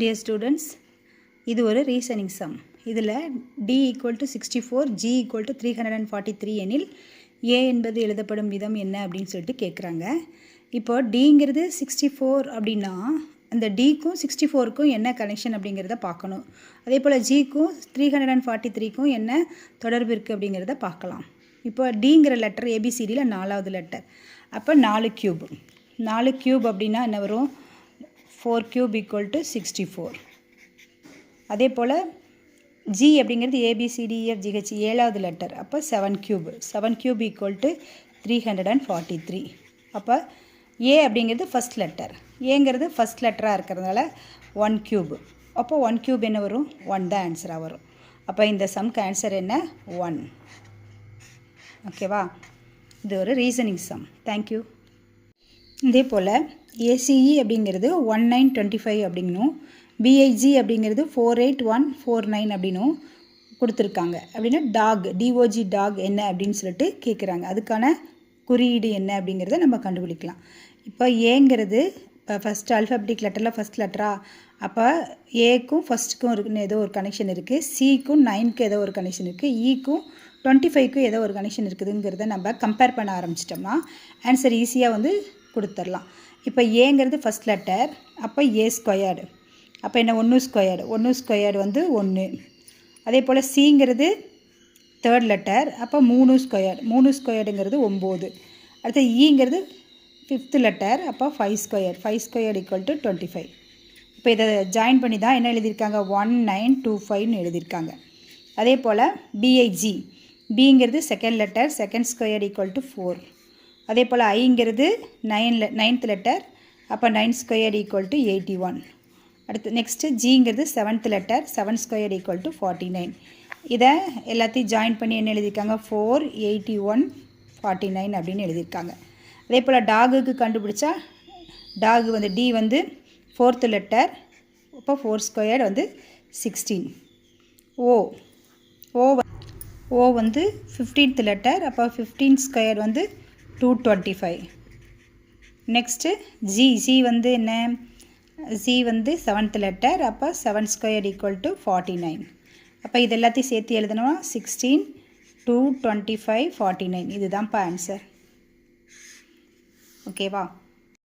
Dear students, இது ஒரு reasoning sum. இதில் d equal to 64, g equal to 343 எனில் a என்பது எழுதப்படும் விதம் என்ன அப்படின்னு சொல்லிட்டு கேட்குறாங்க. இப்போ dங்கிறது 64 அப்படின்னா அந்த dக்கும் 64க்கும் என்ன கனெக்ஷன் அப்படிங்கிறத பார்க்கணும். அதே போல் gக்கும் 343க்கும் என்ன தொடர்பு இருக்குது அப்படிங்கிறத பார்க்கலாம். இப்போ dங்கிற லெட்டர் ஏபிசிடியில் 4வது லெட்டர். அப்போ 4 கியூப். 4 கியூப் அப்படின்னா என்ன வரும்? 4 cube equal to 64. அதே போல் G அப்படிங்கிறது ABCDEFGH 7வது லெட்டர். அப்போ 7 cube. 7 cube equal to 343. அப்போ A அப்படிங்கிறது ஃபஸ்ட் லெட்டர். ஏங்கிறது ஃபஸ்ட் லெட்டராக இருக்கிறதுனால 1 cube. அப்போ 1 cube என்ன வரும்? 1 தான் ஆன்சராக வரும். அப்போ இந்த சம்க்கு ஆன்சர் என்ன? 1. ஓகேவா? இது ஒரு ரீசனிங் சம். தேங்க்யூ. இதே போல் ACE அப்படிங்கிறது 1925 அப்படிங்கணும், BIG அப்படிங்கிறது 48149 அப்படின்னும் கொடுத்துருக்காங்க. அப்படின்னா டாக், DOG டாக் என்ன அப்படின்னு சொல்லிட்டு கேட்குறாங்க. அதுக்கான குறியீடு என்ன அப்படிங்கிறத நம்ம கண்டுபிடிக்கலாம். இப்போ ஏங்கிறது இப்போ ஃபஸ்ட் அல்ஃபபெட்டிக் லெட்டரில் ஃபஸ்ட் லெட்டரா, அப்போ ஏக்கும் ஃபஸ்ட்டுக்கும் இருக்குன்னு ஏதோ ஒரு கனெக்ஷன் இருக்குது, சிக்கும் 9க்கு ஏதோ ஒரு கனெக்ஷன் இருக்குது, ஈக்கும் 25க்கும் ஏதோ ஒரு கனெக்ஷன் இருக்குதுங்கிறத நம்ம கம்பேர் பண்ண ஆரம்பிச்சிட்டோம்னா ஆன்சர் ஈஸியாக வந்து கொடுத்துடலாம். இப்போ ஏங்கிறது ஃபஸ்ட் லெட்டர், அப்போ ஏ ஸ்கொயர்டு, அப்போ என்ன 1 ஸ்கொயர்டு, 1 ஸ்கொயர்டு வந்து 1. அதே போல் சிங்கிறது தேர்ட் லெட்டர், அப்போ 3 ஸ்கொயர்டு, 3 ஸ்கொயர்டுங்கிறது 9. அடுத்து ஈங்கிறது ஃபிஃப்த் லெட்டர், அப்போ 5 ஸ்கொயர், 5 ஸ்கொயர்டு ஈக்குவல் டு 25. இப்போ இதை ஜாயின் பண்ணி தான் என்ன எழுதியிருக்காங்க? 1925ன்னு எழுதியிருக்காங்க. அதே போல் BIG, பிங்கிறது second letter, second squared equal to 4. அதே போல் ஐங்கிறது 9th லெட்டர், அப்போ 9 ஸ்கொயர்டு ஈக்குவல் டு 81. அடுத்து நெக்ஸ்ட்டு ஜிங்கிறது 7th letter, 7 squared equal to 49. இதை எல்லாத்தையும் ஜாயின் பண்ணி என்ன எழுதியிருக்காங்க? 4, 81, 49 அப்படின்னு எழுதியிருக்காங்க. அதே போல் டாகுக்கு கண்டுபிடிச்சா டாகு வந்து டி வந்து 4th லெட்டர், இப்போ 4 ஸ்கொயர்டு வந்து 16. ஓ வந்து 15th லெட்டர், அப்போ 15 ஸ்கொயர் வந்து 225. நெக்ஸ்ட்டு ஜி வந்து என்ன? ஜி வந்து 7th லெட்டர், அப்போ 7 ஸ்கொயர் ஈக்குவல் டு 49. அப்போ இது எல்லாத்தையும் சேர்த்து எழுதணும்னா 16, 225, 49. இதுதான்ப்பா ஆன்சர். ஓகேவா?